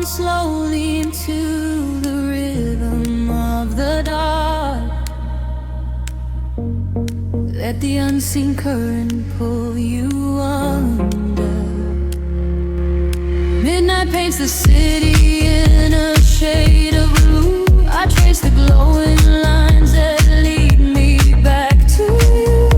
slowly into the rhythm of the dark. Let the unseen current pull you under. Midnight paints the city in a shade of blue. I trace the glowing lines that lead me back to you.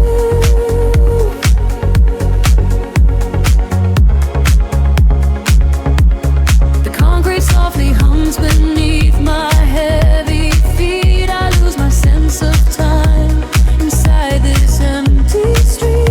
The concrete softly hums beneath my heavy feet. I lose my sense of time inside this empty street.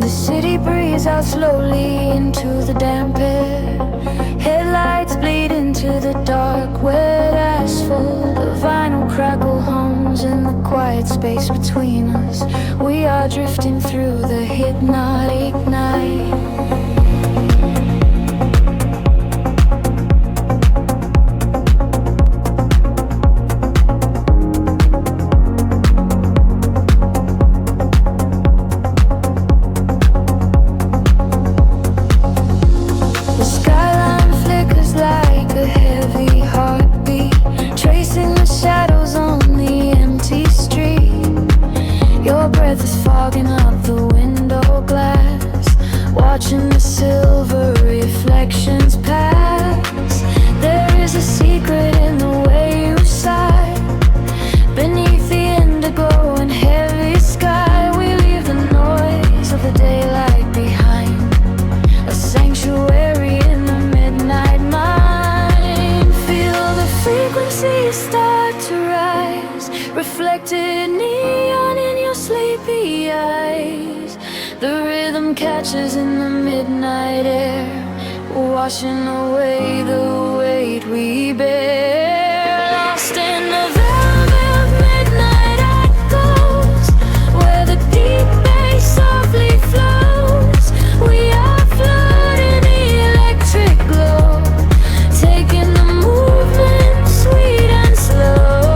The city breathes out slowly into the damp air. Headlights bleed into the dark, wet asphalt. The vinyl crackle hums in the quiet space between us. We are drifting through the hypnotic night. Watching the silver reflections pass. There is a secret in the way you sigh. Beneath the indigo and heavy sky, we leave the noise of the daylight behind. A sanctuary in the midnight mind. Feel the frequency start to rise, reflected neon in your sleepy eyes. The rhythm catches in the midnight air, washing away the weight we bear. Lost in the velvet midnight echoes, where the deep bass softly flows. We are floating the electric glow, taking the movement sweet and slow.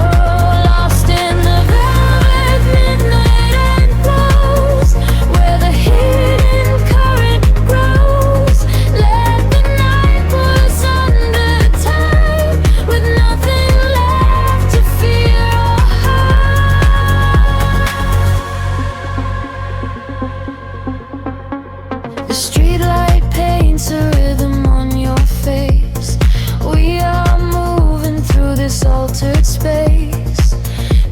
Lost in the velvet midnight echoes, where the hidden current grows. Let the night pull us under time, with nothing left to fear or hide. The streetlight paints a rhythm on your face. We are moving through this altered space.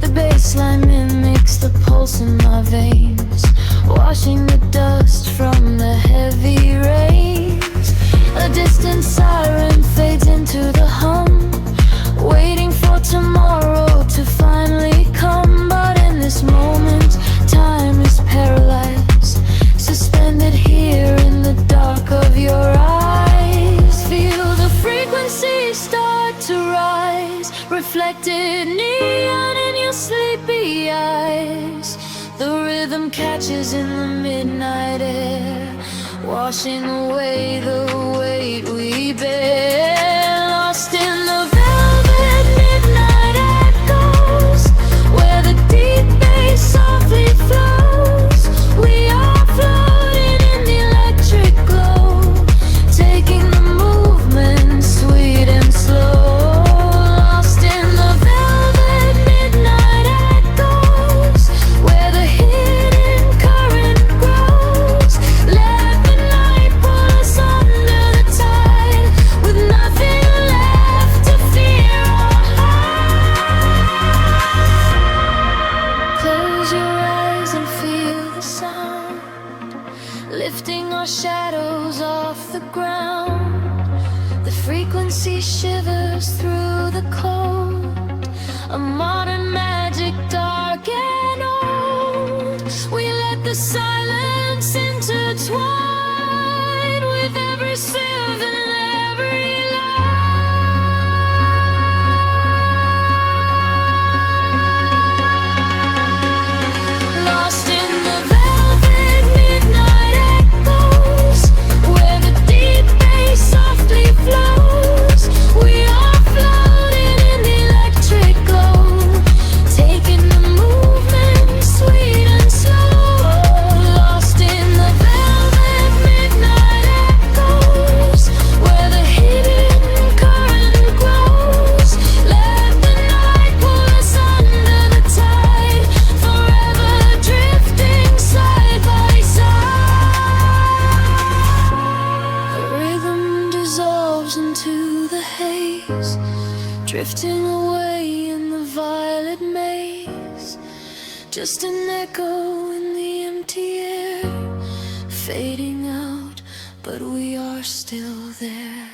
The bassline mimics the pulse in my veins, washing the dust from the heavy rains. A distant siren fades into the hum, waiting for tomorrow to finally come. But in this moment, time is paralyzed, suspended here in the dark of your eyes. Feel the frequency start to rise, reflected neon in your sleepy eyes. The rhythm catches in the midnight air, washing away the weight we bear. Lost in the velvet midnight echoes, where the deep bass softly flows. We are floating in the electric glow, taking the movement sweet and slow. Lost in the velvet midnight echoes, where the hidden current grows. Let the night pull us under the tide, with nothing left to fear or hide. Close your eyes and feel the sound, lifting our shadows off the ground. The frequency shivers through the cold, a modern magic dark and old. We let the silence intertwine with every sieve and every line. Lost in the velvet midnight echoes, where the deep bass softly flows. We are floating in the electric glow, taking the movement sweet and slow. Lost in the velvet midnight echoes, where the hidden current grows. Let the night pull us under the tide, forever drifting side by side. The rhythm dissolves into the haze, drifting away in the violet maze. Just an echo in the empty air, fading out, but we are still there.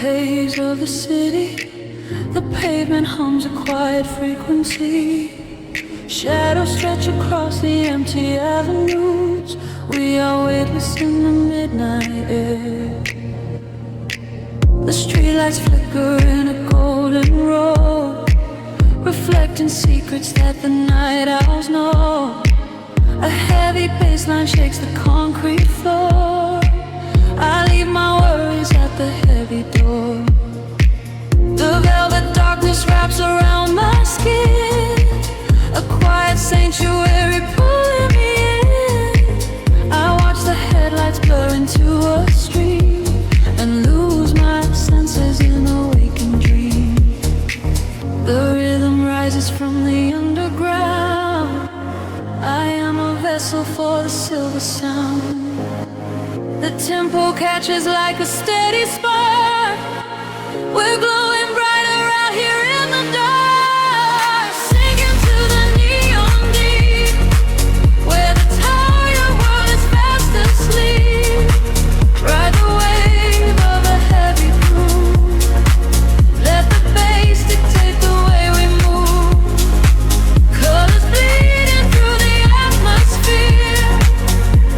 haze of the city, the pavement hums a quiet frequency. Shadows stretch across the empty avenues. We are weightless in the midnight air. The streetlights flicker in a golden row, reflecting secrets that the night owls know. A heavy bassline shakes the concrete floor. I leave my worries at the heavy door. The velvet darkness wraps around my skin, a quiet sanctuary pulling me in. I watch the headlights blur into a stream and lose my senses in a waking dream. The rhythm rises from the underground. I am a vessel for the silver sound. The tempo catches like a steady spark. We're glowing brighter out here in the dark, sinking to the neon deep, where the tired world is fast asleep. Ride the wave of a heavy groove. Let the bass dictate the way we move. Colors bleeding through the atmosphere.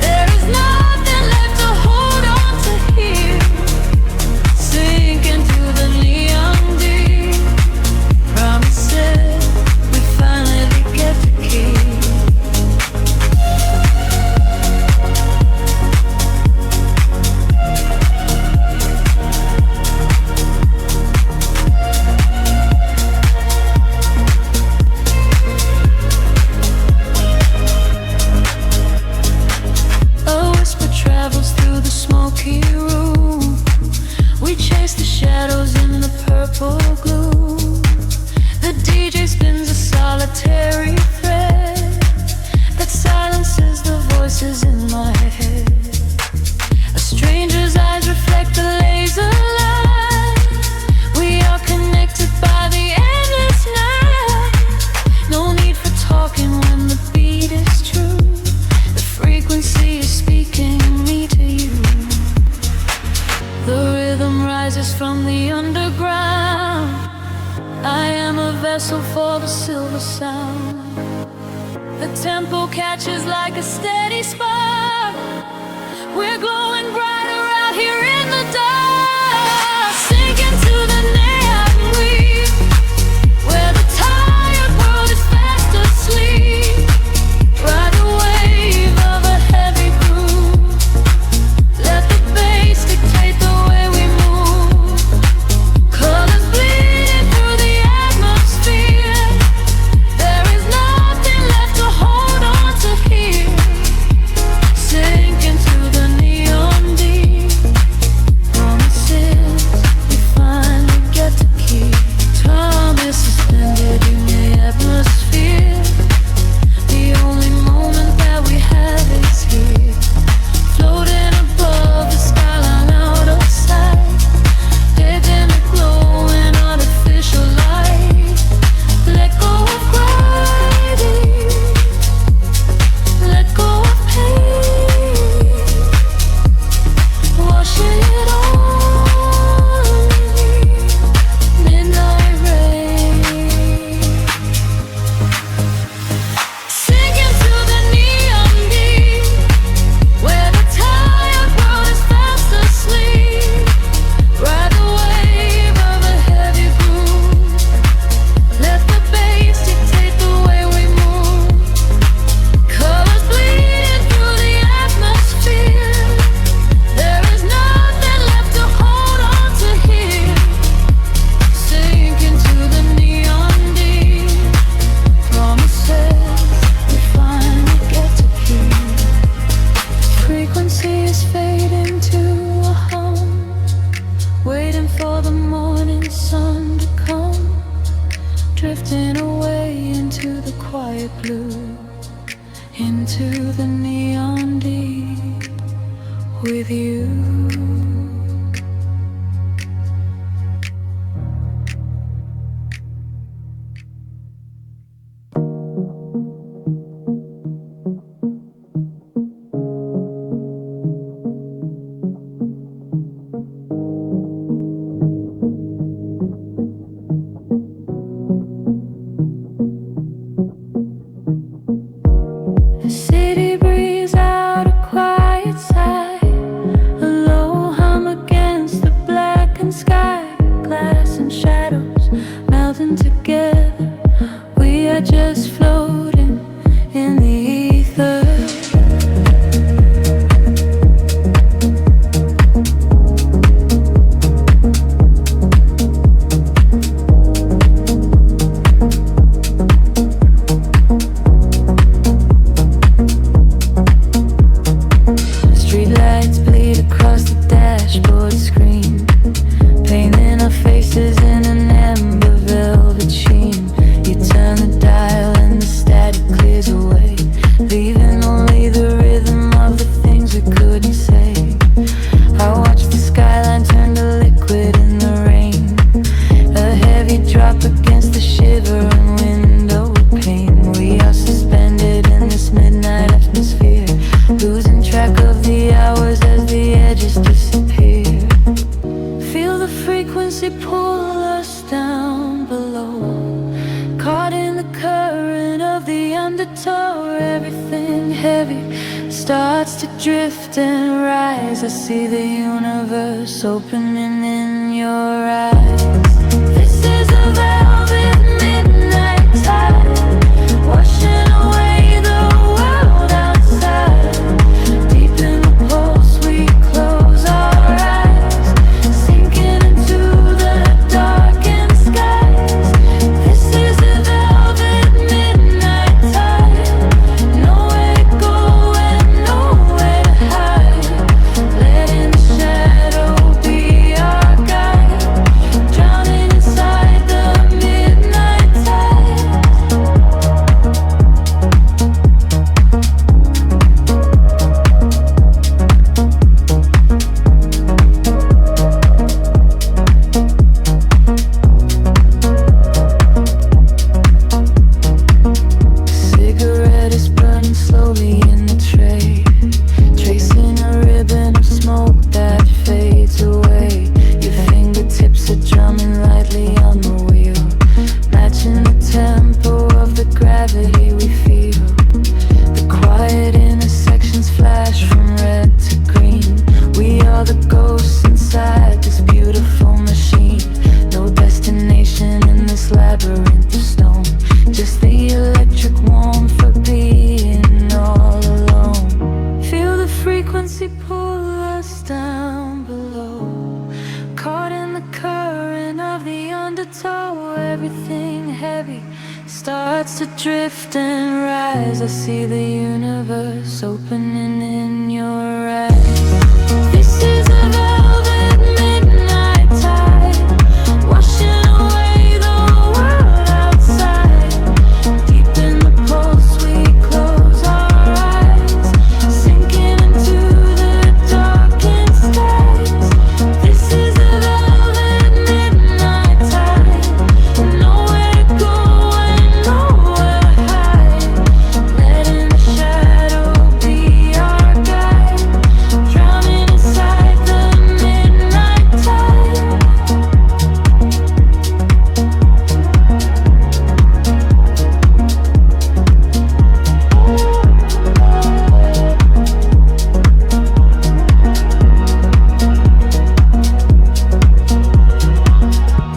There is nothing left to hold on to here. Sink into the neon deep. Promises we finally get to keep. A whisper travels through the smoky room. We chase the shadows in the purple gloom. The DJ spins a solitary thread that silences the voices in my head. A stranger's eyes reflect the laser light. We are connected by the endless night. No need for talking when the beat is true. The frequency is speaking me to you. The rhythm rises from the underground. I am a vessel for the silver sound. The tempo catches like a steady spark. We're glowing brighter out here in the dark, sinking to the neon weave, where the tired world is fast asleep. Ride the wave of a heavy groove. Let the bass dictate the way we move. Colors bleeding through the atmosphere. There is nothing left to hold on to here. Sink into the neon deep. Promises we finally get to keep. Time is suspended in the atmosphere. The only moment that we have is here. Floating above the skyline out of sight. Hidden a glow in artificial light. Let go of gravity. Let go of pain. Washing it on me. Midnight rain. Sinking to the neon deep, where the tired world is fast asleep. Ride the wave of a heavy groove. Let the bass dictate the way we move. Colors bleeding through the atmosphere. There is nothing left to hold on to here. Sink into the neon deep. Promises we finally get to keep. Frequency is fading to a hum, waiting for the morning sun to come, drifting away into the quiet blue, into the neon deep with you. heavy starts to drift and rise. I see the universe opening in your eyes. This is a velvet midnight tide, washing away the world outside. Deep in the pulse we close our eyes, sinking into the darkened skies. This is a velvet midnight tide, nowhere to go and nowhere to hide. Letting the shadow be our guide, drowning inside the midnight tide. Cigarette is burning slowly in the tray, tracing a ribbon of smoke that fades away. Your fingertips are drumming lightly on the wheel, matching the tempo of the gravity we feel. The quiet intersections flash from red to green. We are the ghosts inside this beautiful machine. No destination in this labyrinth of stone, just the electric warmth for being all alone. Feel the frequency pull us down below, caught in the current of the undertow. Everything heavy starts to drift and rise. I see the universe opening in your eyes. This is a velvet midnight tide, washing away the world outside. Deep in the pulse we close our eyes, sinking into the darkened skies. This is a velvet midnight tide, nowhere to go and nowhere to hide. Letting the shadow be our guide, drowning inside the midnight tide.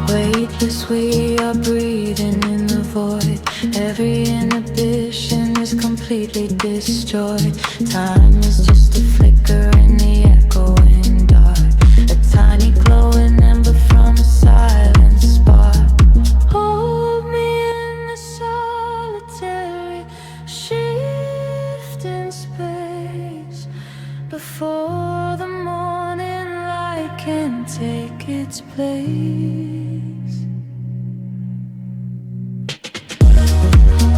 Weightless, we are breathing in the void. Every inhibition is completely destroyed. Time is just a flicker in the echoing dark, a tiny glowing ember from a silent spark. Hold me in the solitary shifting space, before the morning light can take its place.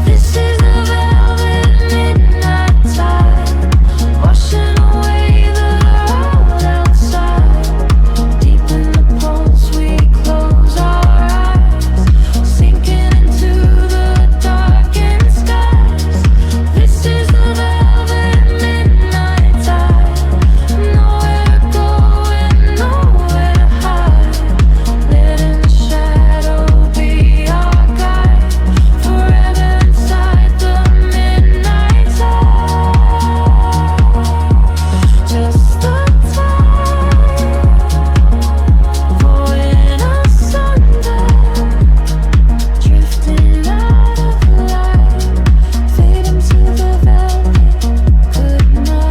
This is a velvet midnight tide, washing away the world outside. Deep in the pulse we close our eyes, sinking into the darkened skies. This is a velvet midnight tide, nowhere to go and nowhere to hide. Letting the shadow be our guide, forever inside the midnight tide. Just the time falling asunder, drifting out of light, fading to the velvet goodnight.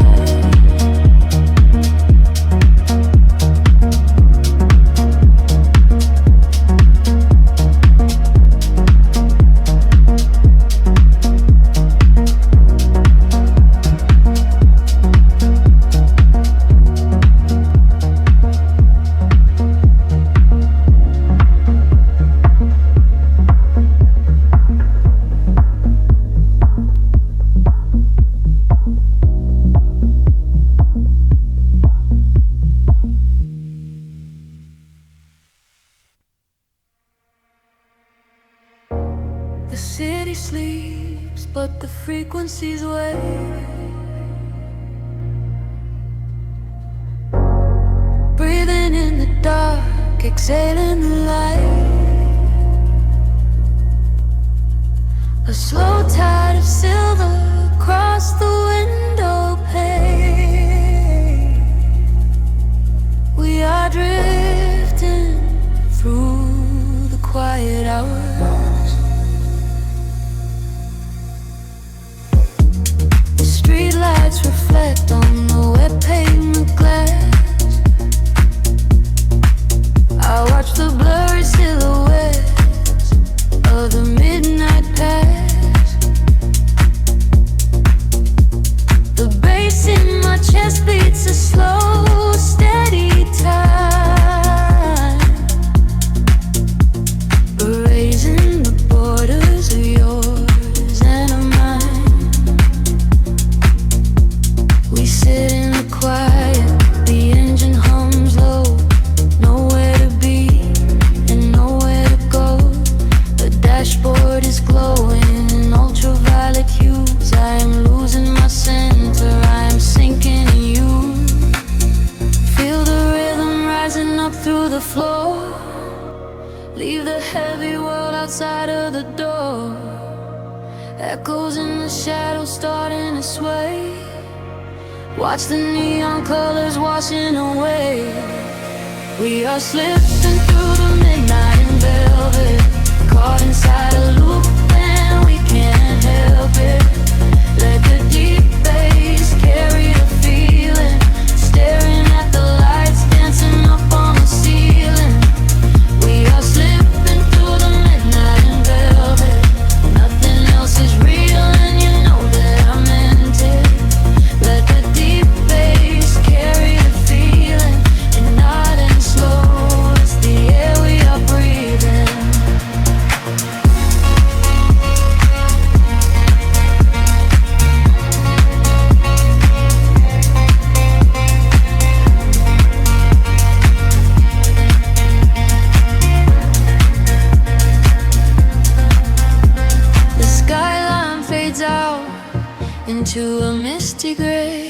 The city sleeps, but the frequencies wake. Breathing in the dark, exhaling the light. A slow tide of silver across the window pane. We are drifting through the quiet hours. The streetlights reflect on the wet pavement glass. I watch the blurry silhouettes of the midnight pass. The bass in my chest beats a slow, steady time, erasing the borders of yours and of mine. We sit in the quiet, the engine hums low. Nowhere to be and nowhere to go. The dashboard is glowing in ultraviolet hues. I am losing my center, I am sinking in you. Feel the rhythm rising up through the floor. Leave the heavy world outside of the door. Echoes in the shadows starting to sway. Watch the neon colors washing away. We are slipping through the midnight in velvet, caught inside a loop and we can't help it. Let the deep bass carry the feeling, staring at the lights dancing up on the ceiling. We are slipping through the midnight in velvet. Nothing else is real and you know that I meant it. Let the deep bass carry the feeling, and not in slow. It's the air we are breathing. The skyline fades out into a misty gray.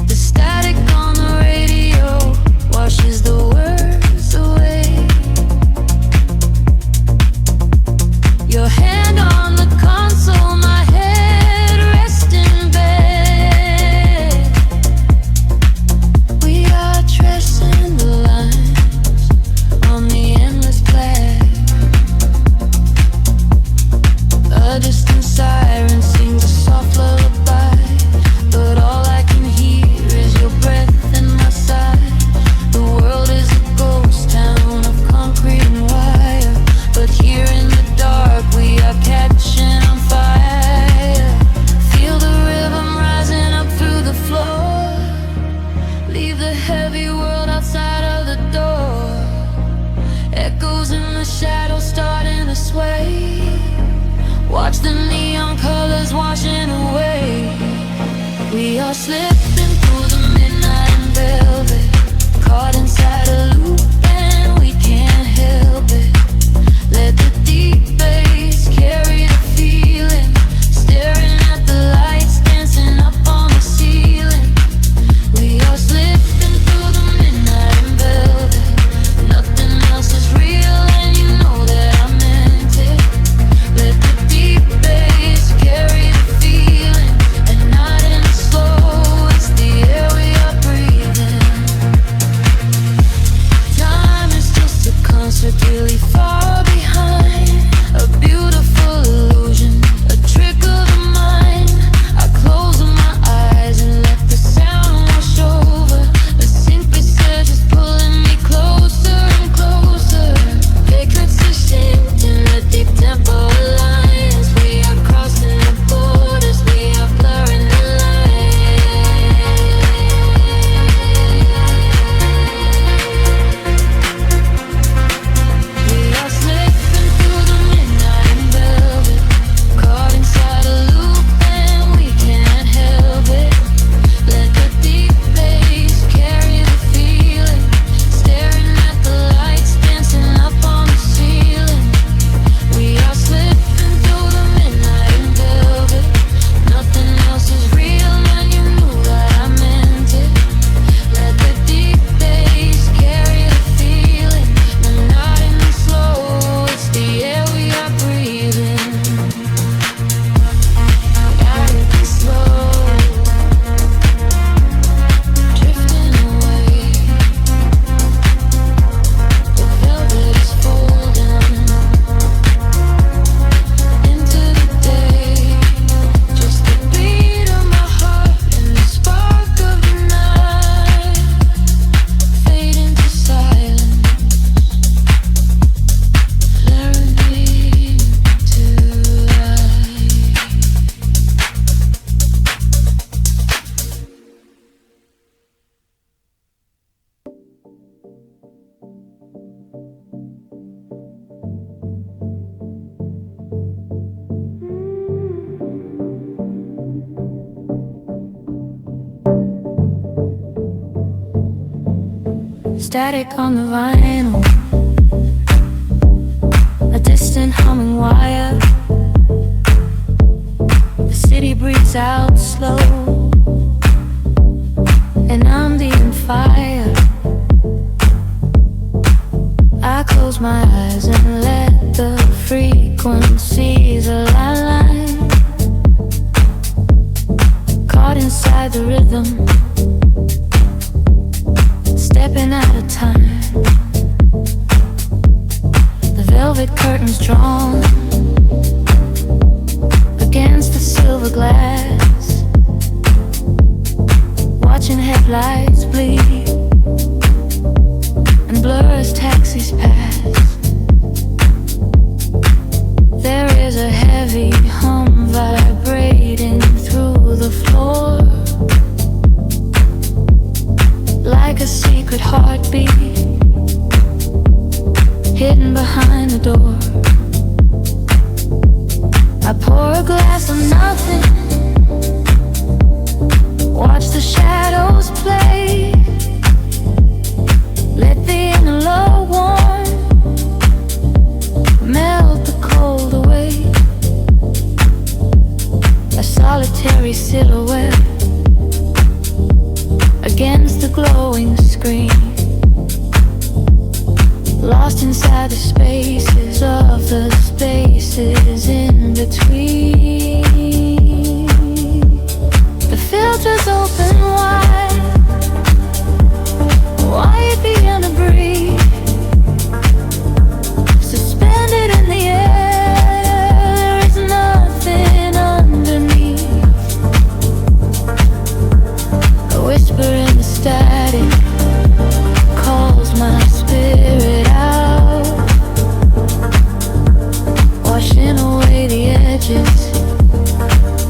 The static on the radio washes the words away. Your hand on the console, my head rests in bed. We are tracing the lines on the endless black. A distant siren sings a soft lullaby, but all I can hear is your breath in my side. The world is a ghost town of concrete and wire, but here in the dark we are catching on fire. Feel the rhythm rising up through the floor. Leave the heavy world outside of the door. Echoes in the shadows starting to sway. Watch the neon colors washing away. We are slipping through the midnight in velvet, caught inside a loop and we can't help it. Let the deep bass carry the feeling, staring at the lights dancing up on the ceiling. We are slipping through the midnight in velvet. Nothing else is real and you know that I meant it. Let the deep bass carry the feeling, and not in slow. It's the Static on the vinyl, a distant humming wire. The city breathes out slow, and I'm on fire. I close my eyes and let the frequencies align. Caught inside the rhythm, stepping out of time. The velvet curtains drawn against the silver glass, watching headlights bleed and blur as taxis pass. There is a heavy hum vibrating through the floor, like a secret heartbeat hidden behind the door. I pour a glass of nothing, watch the shadows play, let the inner love warm melt the cold away. A solitary silhouette against the glowing screen, lost inside the spaces of the spaces in between. The filters open wide, wide beyond a breeze, suspended in the air. There is nothing underneath. A whisper in the static calls my spirit out, washing away the edges,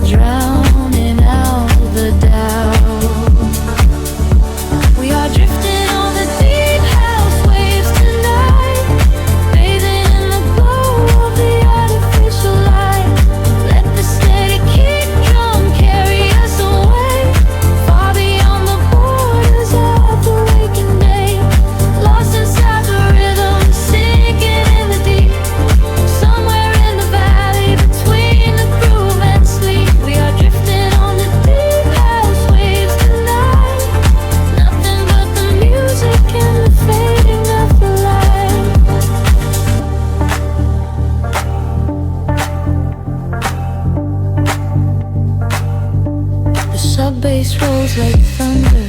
drowning out the doubt. We are drifting on the deep house waves tonight, bathing in the glow of the artificial light. Let the steady kick drum carry us away, far beyond the borders of the waking day. Lost inside the rhythm, sinking in the deep, somewhere in the valley between the groove and sleep. We are drifting on the deep house waves tonight, nothing but the music and the fading of the light. The sub-bass rolls like thunder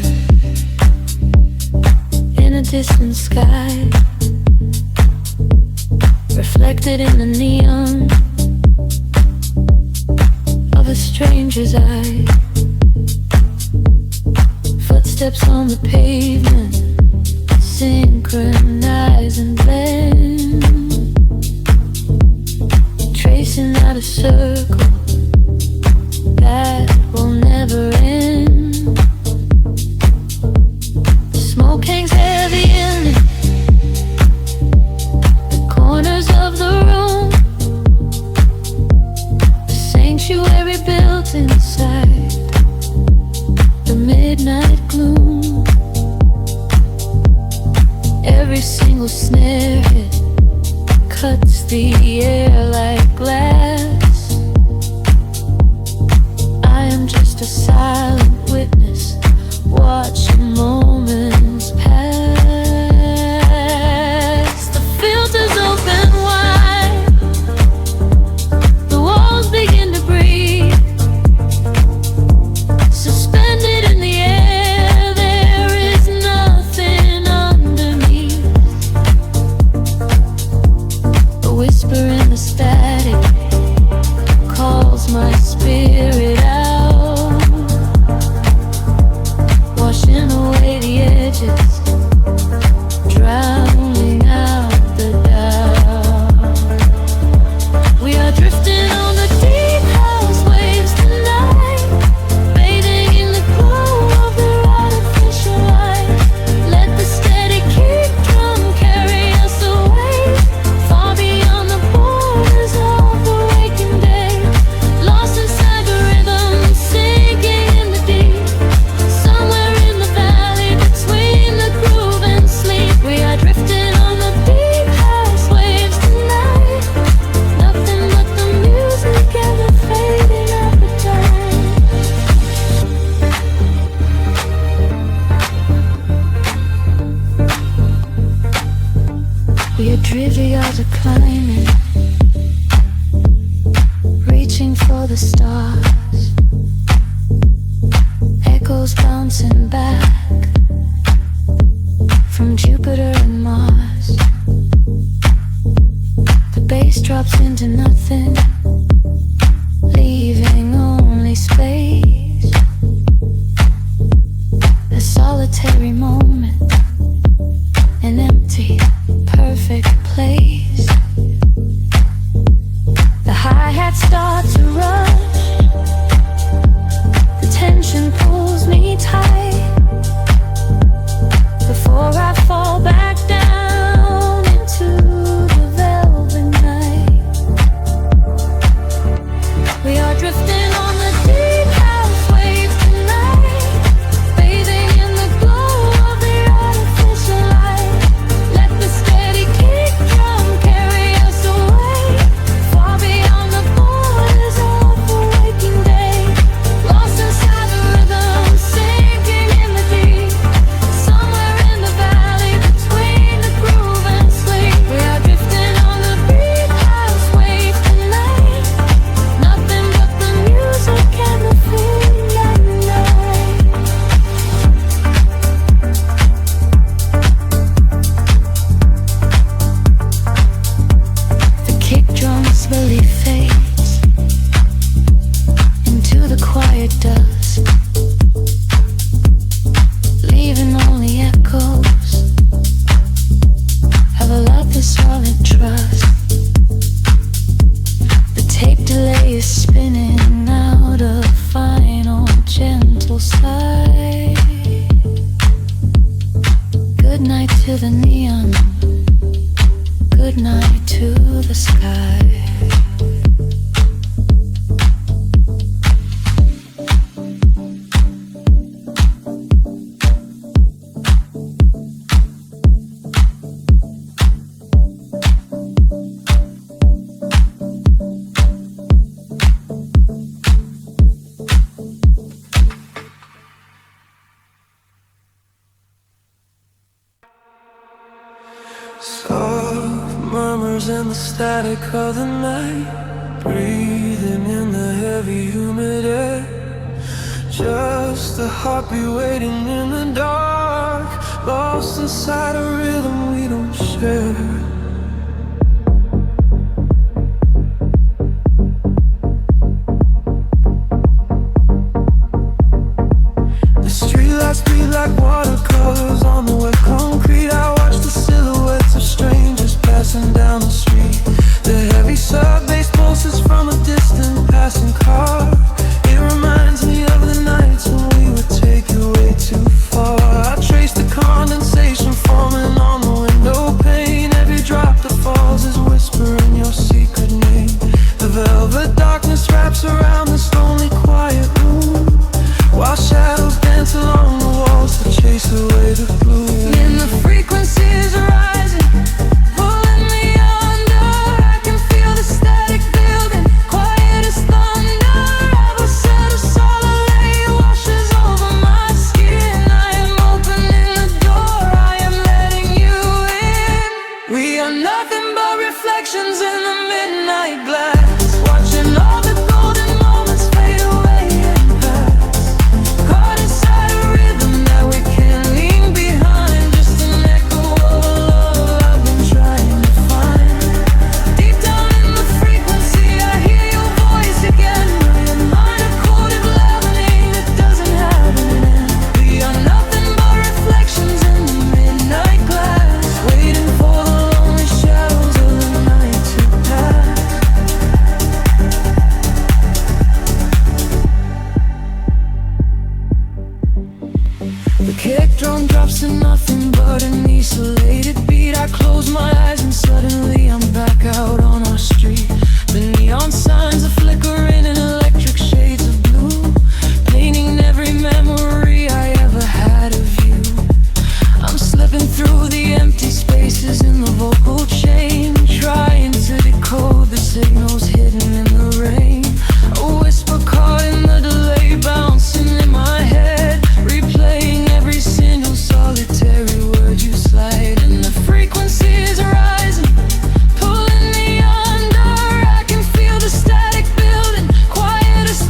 in a distant sky, reflected in the neon of a stranger's eye. Footsteps on the pavement synchronize and blend, tracing out a circle that will never end. The smoke hangs heavy in it, the corners of the room, the sanctuary built inside the midnight gloom. Every single snare hit cuts the air like glass. I am just a silent witness, watching moments pass. The filters open wide, the walls begin to breathe, suspended in the air. There is nothing underneath. A whisper in the static bouncing back from Jupiter and Mars. The bass drops into nothing, leaving only space. A solitary moment, an empty, perfect place. The hi-hats start to rush, the tension pulls me tight before I fall back down into the velvet night. We are drifting on the deep house waves tonight, bathing in the glow of the artificial light. Let the steady kick drum carry us away, far beyond the borders of the waking day. Lost inside the rhythm, sinking in the deep, somewhere in the valley between the groove and sleep. We are drifting on the deep house waves tonight, nothing but the music and the feeling at night. The kick drum slowly fades into the quiet dusk, leaving only echoes of a love that's all in trust. The tape delay is spinning out a final gentle slide. Good night to the neon, good night to the sky. Soft murmurs in the static of the night, breathing in the heavy humid air. Just a heartbeat waiting in the dark, lost inside a rhythm we don't share. The streetlights bleed like watercolors on the wet concrete. I watch the silhouettes of strangers passing down the street. The heavy sub bass pulses from a distant passing car. It reminds me of the nights when we would take it way too far. I trace the condensation forming on the window pane. Every drop that falls is whispering your secret name. The velvet darkness wraps around this lonely quiet room, while shadows dance along the walls to chase away the gloom. And the frequencies are rising, pulling me under. I can feel the static building, quiet as thunder. Ever set a soleil washes over my skin. I am opening the door, I am letting you in. We are nothing but reflections in the midnight glass, watching all the golden moments fade away and pass. Caught inside a rhythm that we can't leave behind, just an echo of a love I've been trying to find. Deep down in the frequency, I hear your voice again. My mind a coded leavening that doesn't have an end. We are nothing but reflections in the midnight glass, waiting for the lonely shadows of the night to pass. The kick drum drops to nothing but an isolated beat. I close my eyes and suddenly I'm back out on our street. The neon signs are flickering in electric shades of blue, painting every memory I ever had of you. I'm slipping through the empty spaces in the vocal chain, trying to decode the signals hidden in the rain. A whisper caught in the delay, bouncing in my head, replaying every single solitary word you slide. And the frequencies are rising, pulling me under. I can feel the static building, quiet as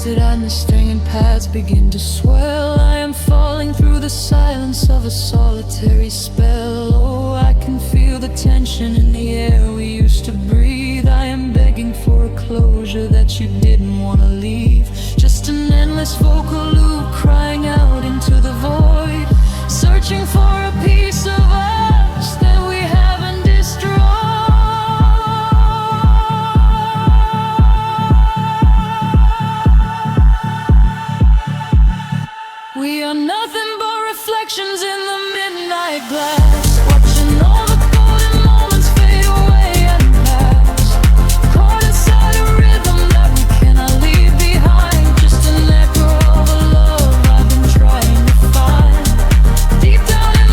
exit and the stringing pads begin to swell. I am falling through the silence of a solitary spell. Oh, I can feel the tension in the air we used to breathe. I am begging for a closure that you didn't want to leave. Just an endless vocal loop crying out into the void, searching for a piece of us that we haven't destroyed. We are nothing but reflections in the midnight glass, watching all the golden moments fade away and pass, caught inside a rhythm that we cannot leave behind. Just an echo of a love I've been trying to find, deep down in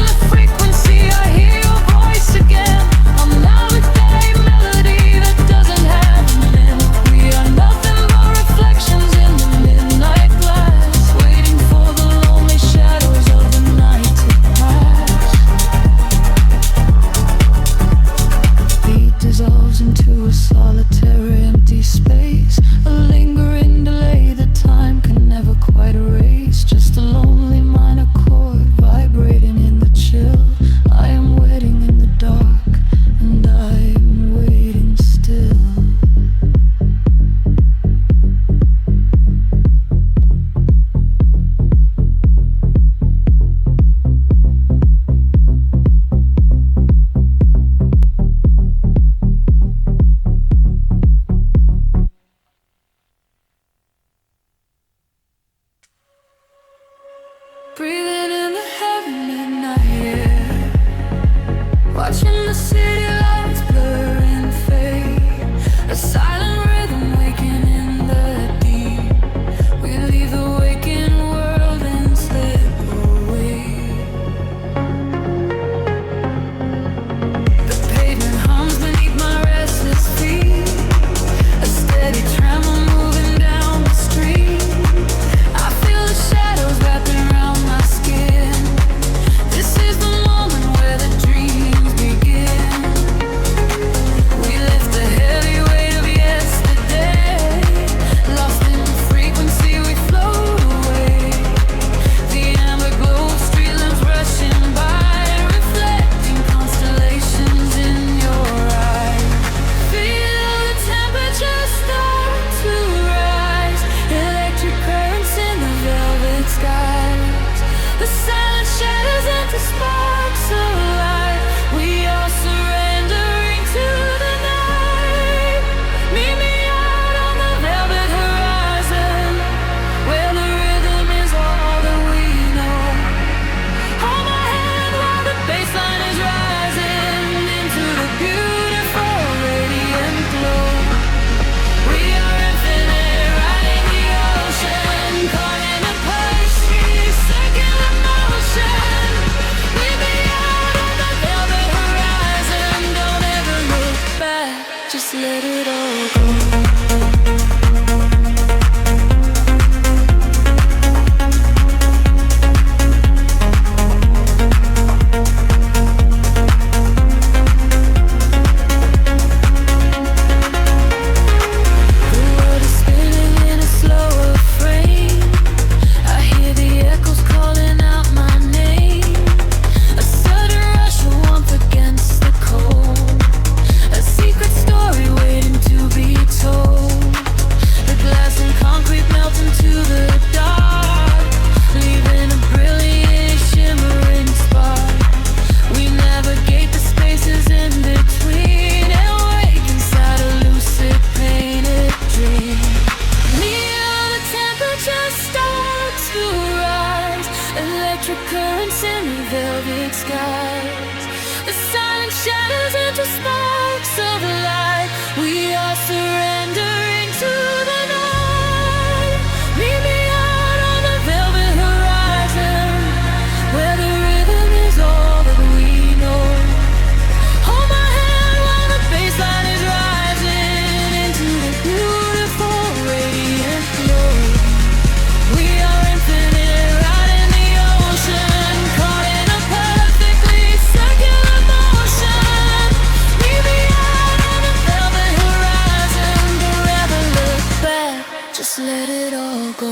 just let it all go.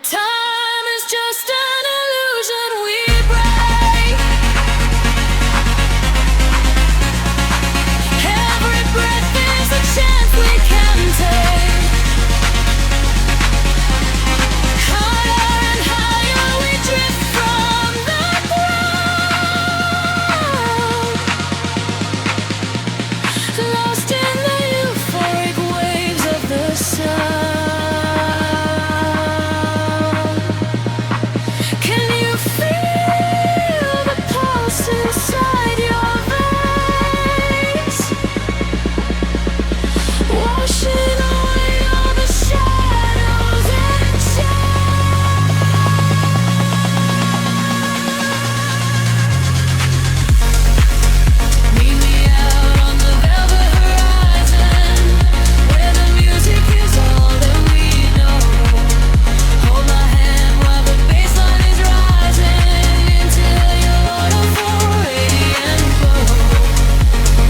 Time is just an illusion we break. Every breath is a chance we can take. Higher and higher we drift from the ground, lost in the euphoric waves of the sun. Can you feel the pulse inside your veins, washing away all the shadows and meet me out on the velvet horizon, where the music is all that we know. Hold my hand while the bassline is rising, until you're waterfall, radiant glow.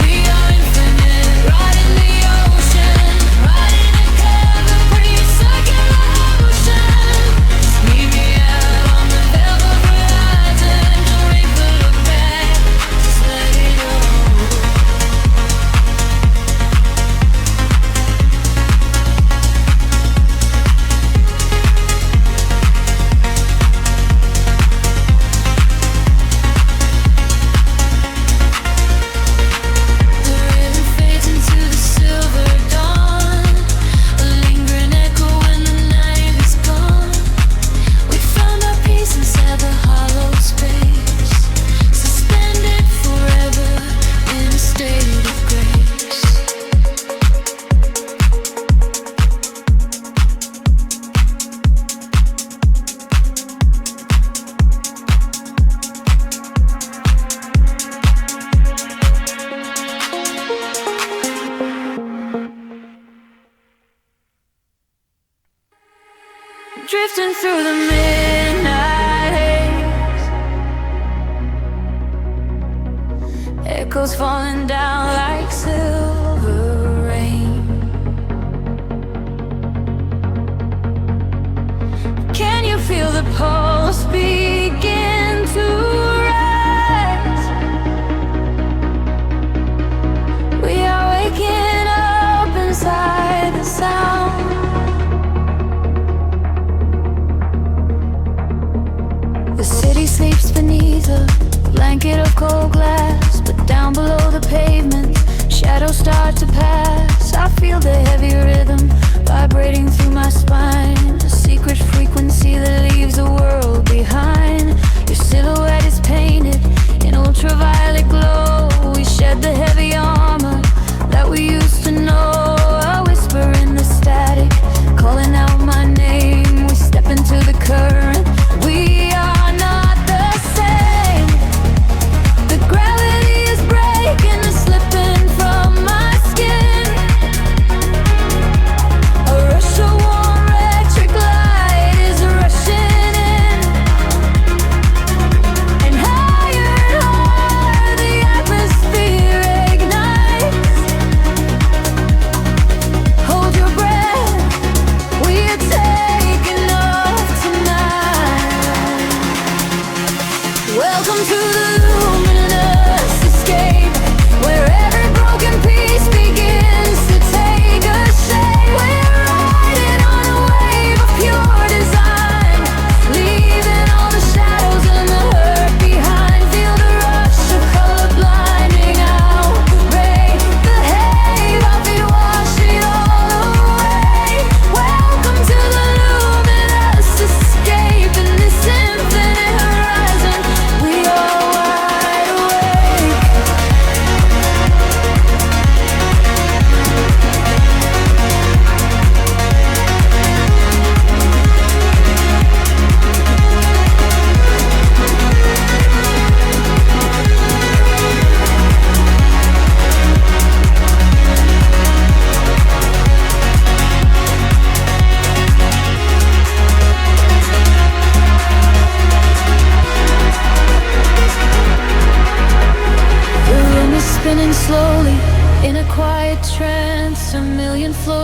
We are infinite, riding the ocean, riding a curve of pretty circular motion. Meet me out on the velvet horizon, no rain for look back, just let it go. The rhythm fades into the silver dawn, a lingering echo when the night is gone. We found our peace inside the hollow space, suspended forever in a state of grace. Drifting through the midnight haze, echoes falling down like silver rain. Can you feel the pulse begin to rise? We are waking up inside the sound. The city sleeps beneath a blanket of cold glass, but down below the pavement, shadows start to pass. I feel the heavy rhythm vibrating through my spine, a secret frequency that leaves the world behind. Your silhouette is painted in ultraviolet glow. We shed the heavy armor that we used to know. A whisper in the static, calling out my name. We step into the current. We are not the same. The gravity is breaking and slipping from my skin.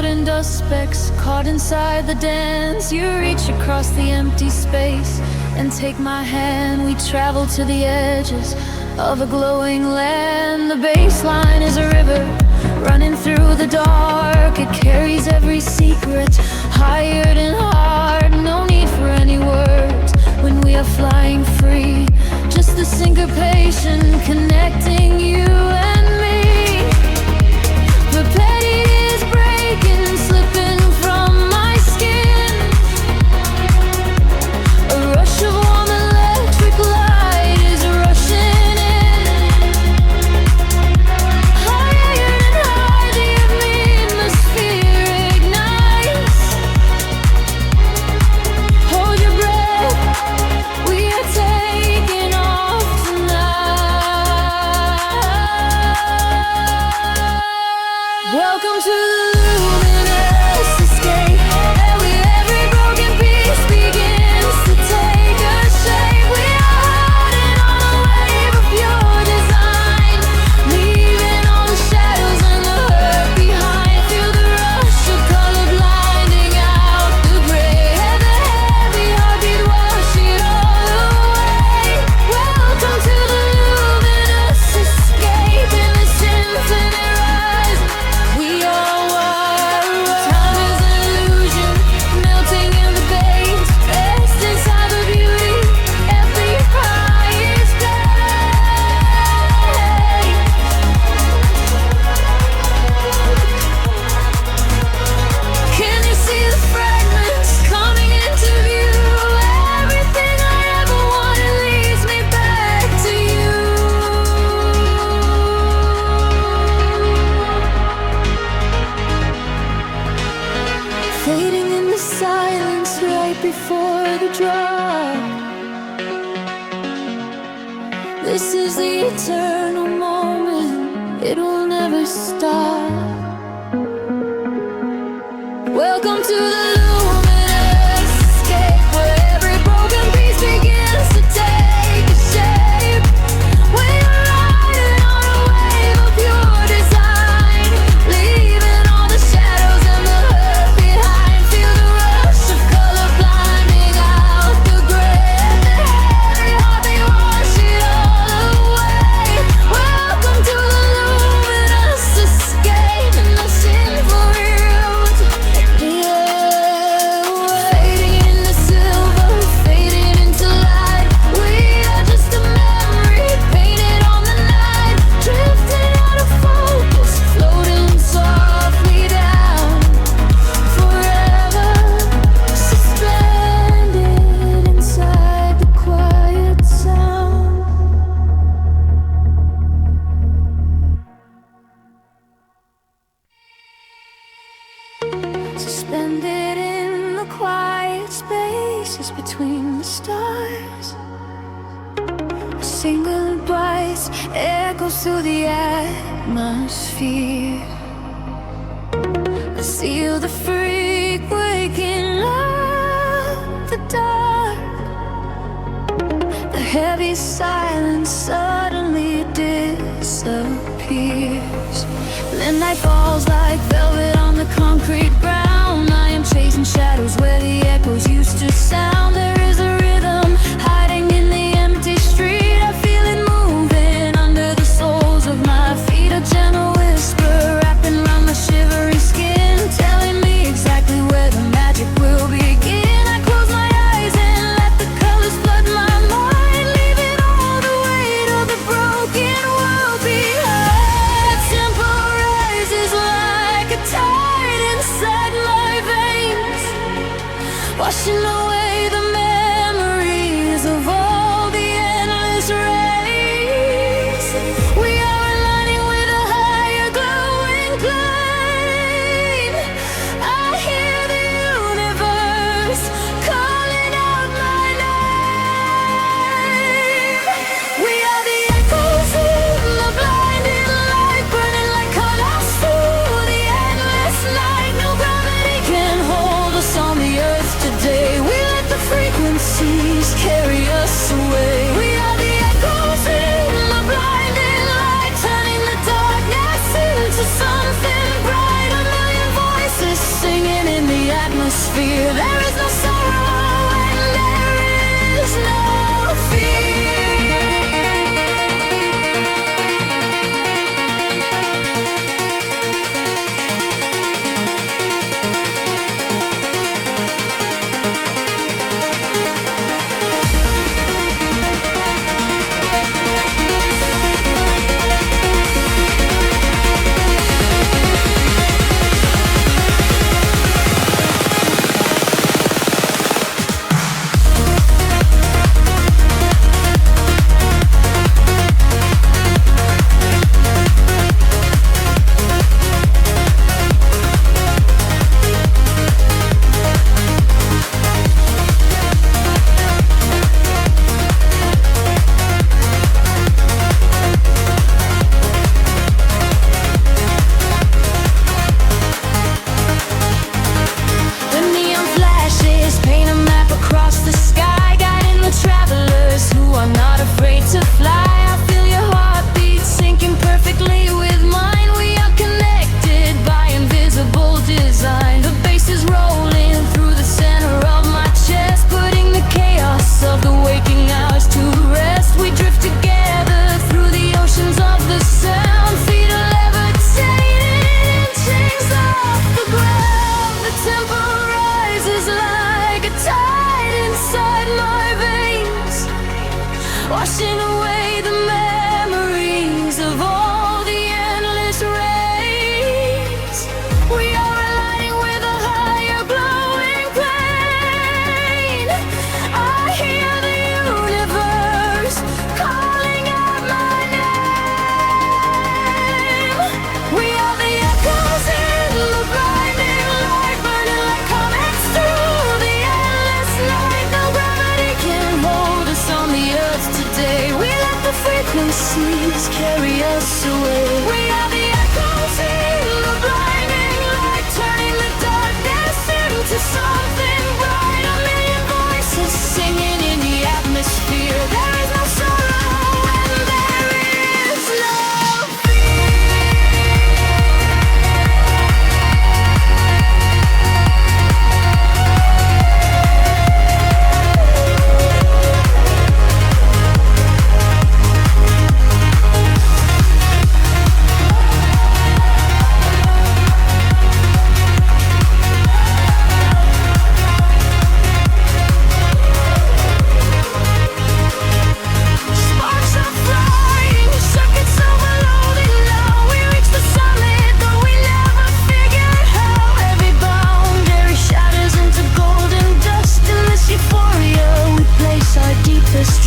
golden dust specks caught inside the dance. You reach across the empty space and take my hand. We travel to the edges of a glowing land. The baseline is a river running through the dark. It carries every secret, hired and hard. No need for any words when we are flying free. Just the syncopation connecting you and me. The petty is breaking, slipping from my skin. A rush of warm electric light is rushing in. Higher and higher, the atmosphere ignites. Hold your breath, we are taking off tonight. Welcome to the luminous escape, and every broken piece begins to take a shape. We are riding on a wave of pure design, leaving all the shadows and the hurt behind. Feel the rush of color blinding out the gray, and the heavy heartbeat wash it all away. Welcome to the luminous escape in this infinite rise. We are wild. Time is an illusion, melting in the veins, rest inside the beauty. Every high is pain. Can you see the fragments coming into view? Everything I ever wanted leads me back to you. Fading in the silence right before the drop. This is the eternal moment, it will never stop. Welcome to the luminous escape, where every broken piece begins to take a shape. We are riding on a wave of pure design, leaving all the shadows and the hurt behind. Feel the rush of color blinding out the gray, and the heavy heartbeat wash it all away. Welcome to the luminous escape in the sinful world. Fading into silver, fading into light. We are just a memory painted on the night, drifting out of focus, floating softly down, forever suspended inside the quiet sound. Suspended in the quiet spaces between the stars, a single voice echoes through the atmosphere. I seal the freak waking up the dark. The heavy silence suddenly disappears. The night falls like velvet on the concrete ground. I am chasing shadows where the echoes used to sound. There is a rhythm hiding in the empty street. I feel it moving under the soles of my feet. A gentle whisper wrapping around my shivering skin, telling me exactly where the magic will begin. I close my eyes and let the colors flood my mind, leaving all the weight of the broken world behind. Tempo rises like a tide inside my veins, washing away the memories of all the endless rays. We are aligning with a higher glowing plane. I hear the universe calling out my name. We are the echoes in the blinding light, burning like colors through the endless night. No gravity can hold us on the earth today. We atmosphere. There is no sorrow and there is no fear. Washing away the memories of all the endless rays. We are aligning with a higher glowing plane. I hear the universe calling out my name. We are the echoes in the blinding light, burning like comets through the endless night. No gravity can hold us on the earth today. We let the frequencies carry us away. We are the echoes in the blinding light, turning the darkness into something bright. A million voices singing in the atmosphere. There is no sorrow and there is no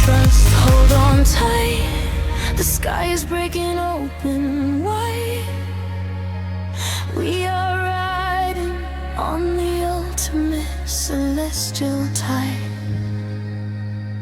trust. Hold on tight, the sky is breaking open wide. We are riding on the ultimate celestial tide.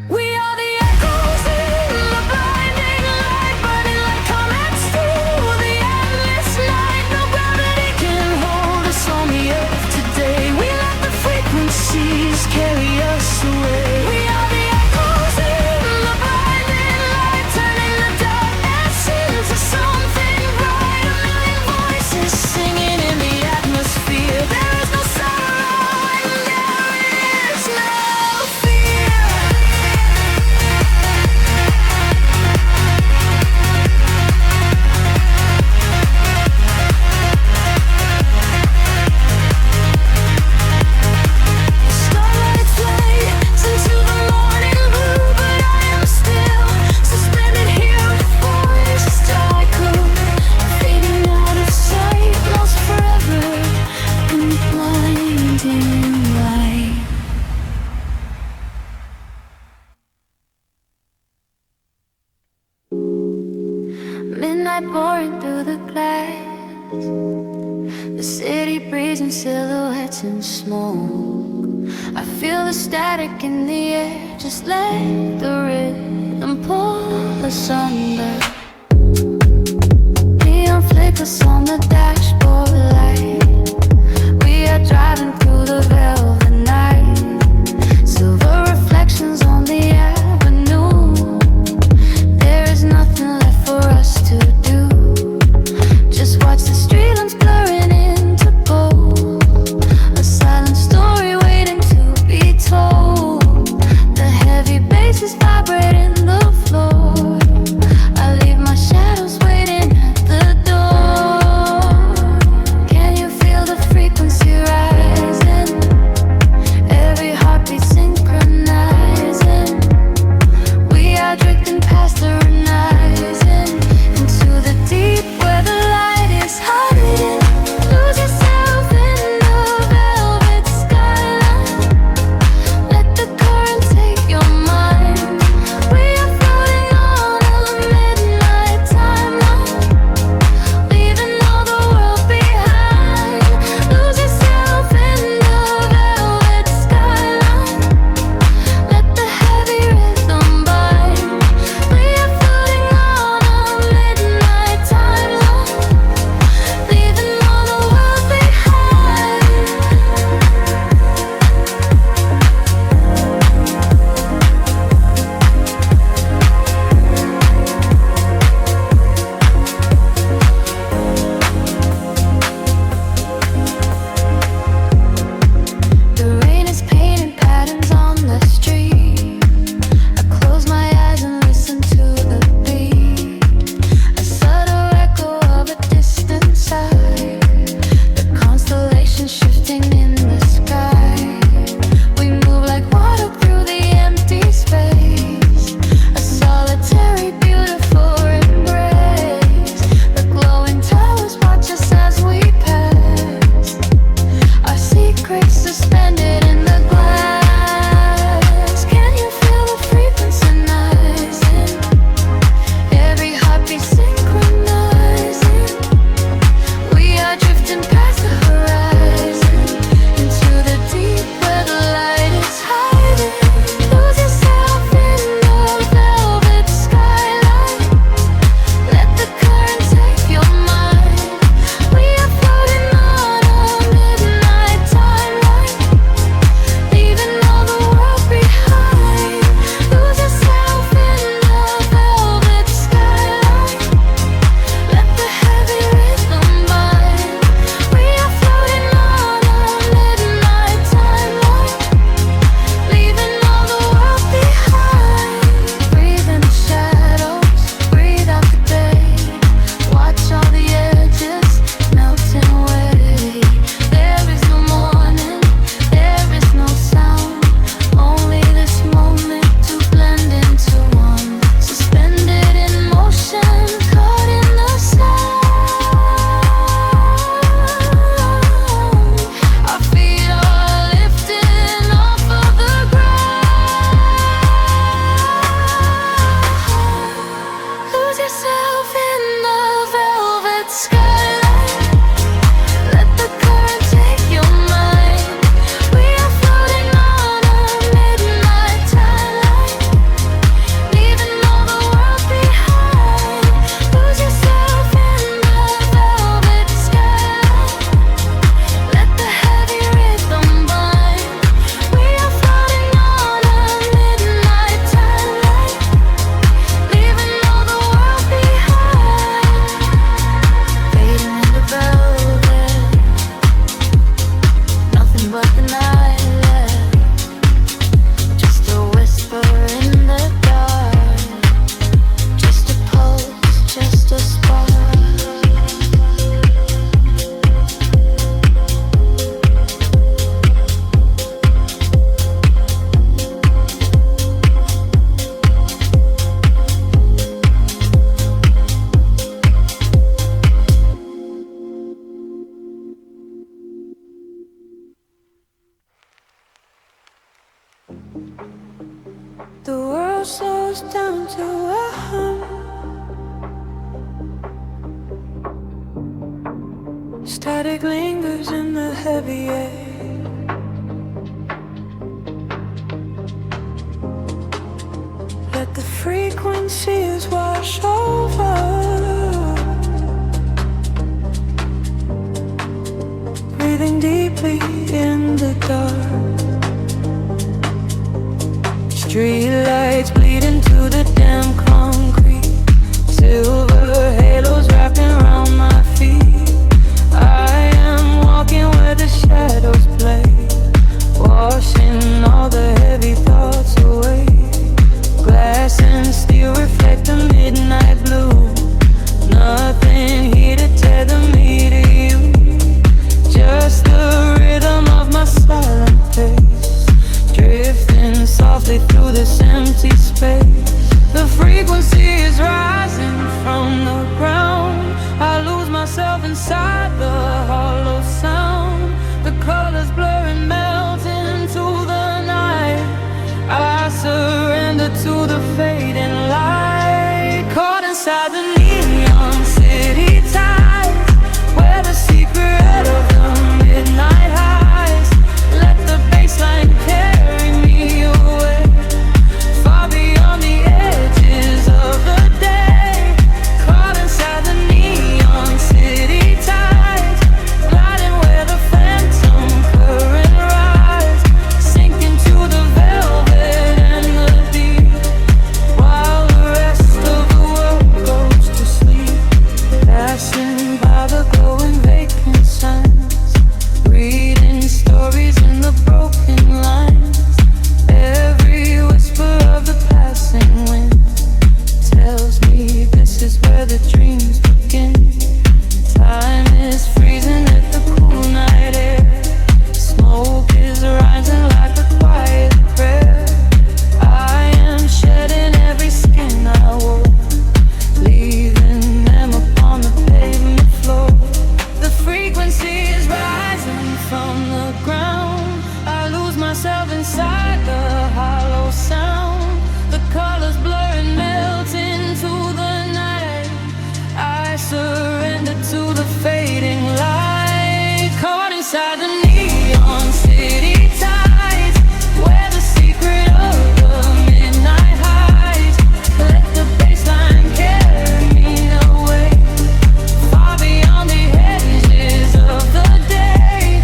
We are the echoes in the blinding light, burning like comets through the endless night. No gravity can hold us on the earth today. We let the frequencies carry us away. We are the echoes in the blinding light, turning the darkness into something bright. A million voices singing in the atmosphere. There is no sorrow and there is no fear. Starlight flies into the morning blue, but I am still suspended here with voices tycoon, fading out of sight, lost forever in the blinding light. Midnight pouring through the glass, the city breezing silhouettes and smoke. I feel the static in the air, just let the rhythm pull us under. Neon flickers on the dashboard light. We are driving through the velvet night. Silver reflections on the avenue. There is nothing left for us to do. Just watch the street lamps blurring into gold. A silent story The world slows down to a hum. Static lingers in the heavy air. Let the frequencies wash over. Breathing deeply in the dark. Street lights bleed into the damn concrete. Silver halos wrapping around my feet. I am walking where the shadows play, washing all the heavy thoughts away. Glass and steel reflect the midnight blue. Nothing here to tether me to you. Just the rhythm of my silent pace, drifting softly through this empty space. The frequency is rising from the ground. I lose myself inside the hollow sound. The colors blur and melt into the night. I surrender to the fading light. Caught inside the neon city tides, where the secret of the midnight highs. Let the baseline carry me away, far beyond the edges of the day. Caught inside the neon city tides, gliding where the phantom current rise, sinking to the velvet and the deep, while the rest of the world goes to sleep. Passing by the glowing vacant signs, reading stories in the broken lines. Every whisper of the passing wind tells me this is where the dreams begin. Time is freezing at the cool night air. Smoke is rising like a quiet prayer. I am shedding every skin I wore, leaving them upon the pavement floor. The frequency is rising from the ground. I lose myself inside the hollow sound. The colors blur and melt into the night. I surrender to the fading light. Caught inside the neon city tides, where the secret of the midnight hides. Let the baseline carry me away, far beyond the edges of the day.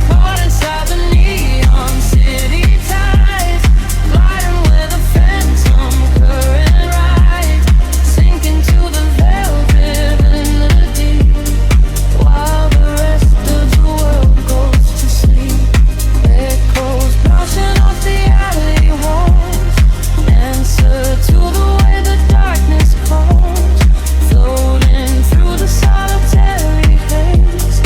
Caught inside the neon city tides, gliding where the phantom current rides, sinking to the velvet and the deep, while the rest of the world goes to sleep. Echoes bouncing off the alley walls, answer to the way the darkness calls, floating through the solitary haze,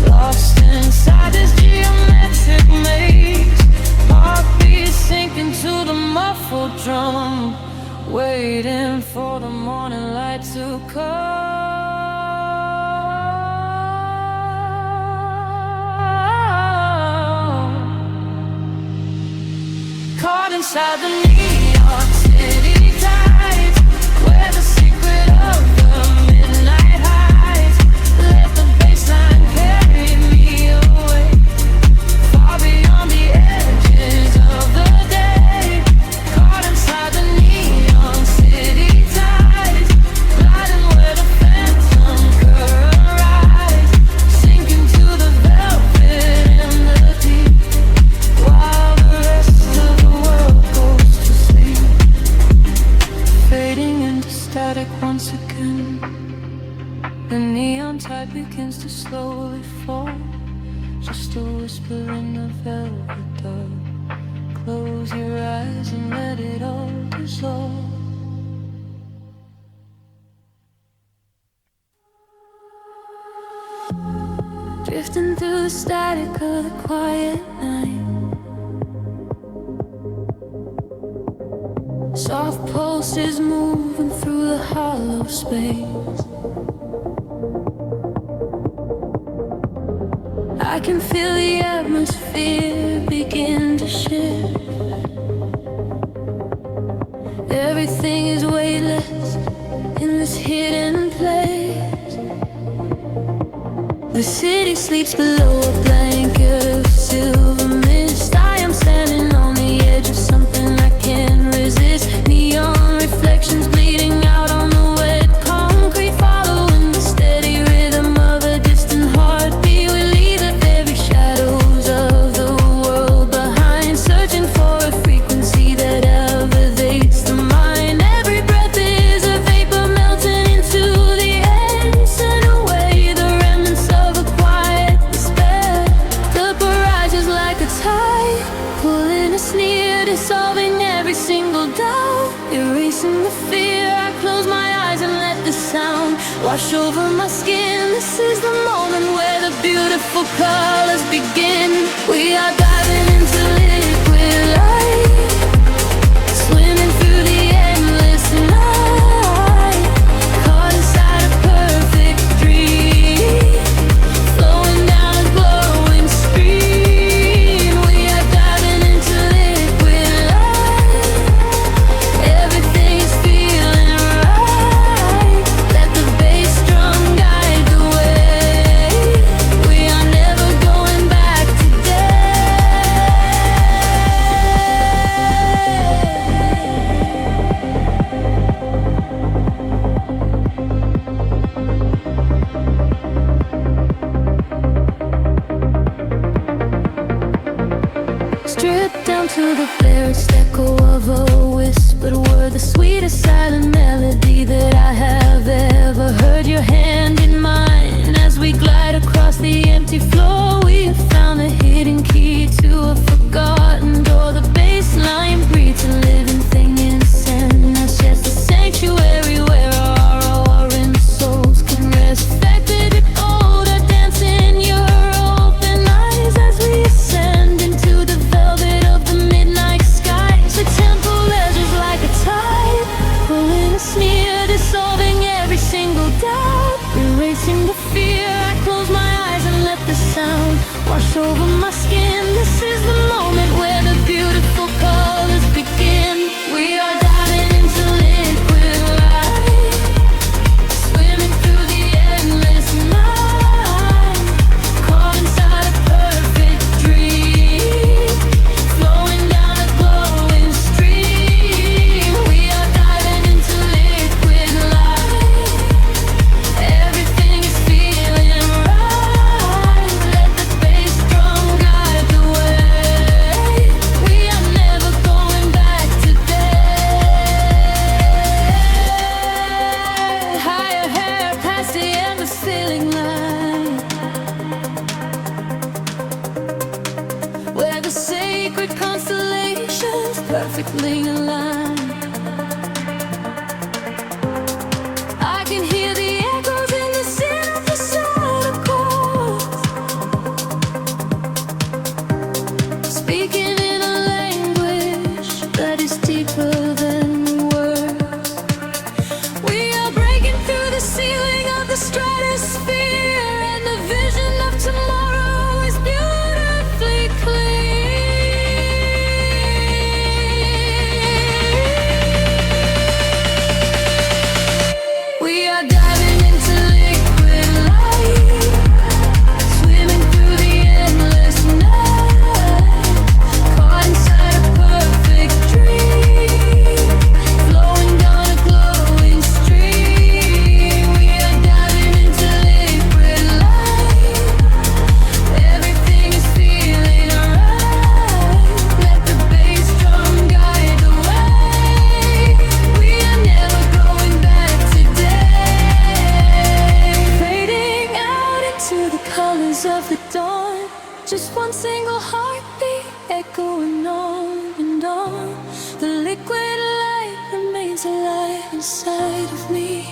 lost inside this geometric maze. Heartbeats sinking to the muffled drum, waiting for the morning light to come. Caught inside the neon city tides, where the secret of the midnight hides. Let the baseline carry me away, far beyond the edges of the day. Caught inside the neon city tides, gliding where the phantom current rise, sinking to the velvet and the deep, while the rest of the world goes to sleep. Fading into static once again, the neon tide begins to slowly fall. Just a whisper in the velvet dark. Close your eyes and let it all dissolve. Drifting through the static of the quiet night. Soft pulses moving through the hollow space. I can feel the atmosphere begin to shift. sleeps below a blanket of silver mist. I am standing on the edge of something I can't resist. Neon reflections bleeding out on the wet concrete, following the steady rhythm of a distant heartbeat. We leave the very shadows of the world behind, searching for a frequency that elevates the mind. Every breath is a vapor melting into the air, send away the remnants of a quiet despair. The barrage is like a tide, pulling us near, dissolving every single doubt, erasing the fear. I close my eyes and let the sound wash over my skin. This is the moment where the beautiful colors begin. We are diving into liquid light, swimming through the endless night, caught inside a perfect dream, flowing down a glowing stream. We are diving into liquid light, everything is feeling right. Let the bass drum guide the way. We are never going back today. Stripped down to the barest echo of a whispered word, the sweetest silent melody that I have ever heard. Your hand in mine as we glide across the empty floor. We have found the hidden key to a forgotten door. The bass line breathes a living thing insane. That's just a sanctuary where our roaring souls can rest. Affected odor dance in your open eyes as we ascend into the velvet of the midnight skies. The temple ledges like a tide, pulling us near, dissolving every single doubt, erasing the fear. I close my eyes and let the sound wash over my skin. This is the moment where the beautiful colors begin. We are diving into liquid light, swimming through the endless night, caught inside a perfect dream, flowing down a glowing stream. We are diving into liquid light, everything is feeling right. Let the bass drum guide the way. We are never going back today. Higher hair past the endless feeling line, where the sacred constellations perfectly align. I can hear the echoes in the synthesizer chords, speaking in a language that is deeper than words. We are breaking through the ceiling of the stratosphere, and the vision of tomorrow is beautifully clear. We are diving into liquid light, swimming through the endless night, caught inside a perfect dream, flowing down a glowing stream. We are diving into liquid light, everything is feeling right. Let the bass drum guide the way. We are never going back today. Fading out into the colors of the dawn, just one single heartbeat echoing on and on. The liquid light remains alive inside of me,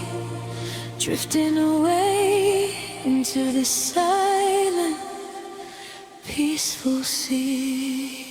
drifting away into the silent, peaceful sea.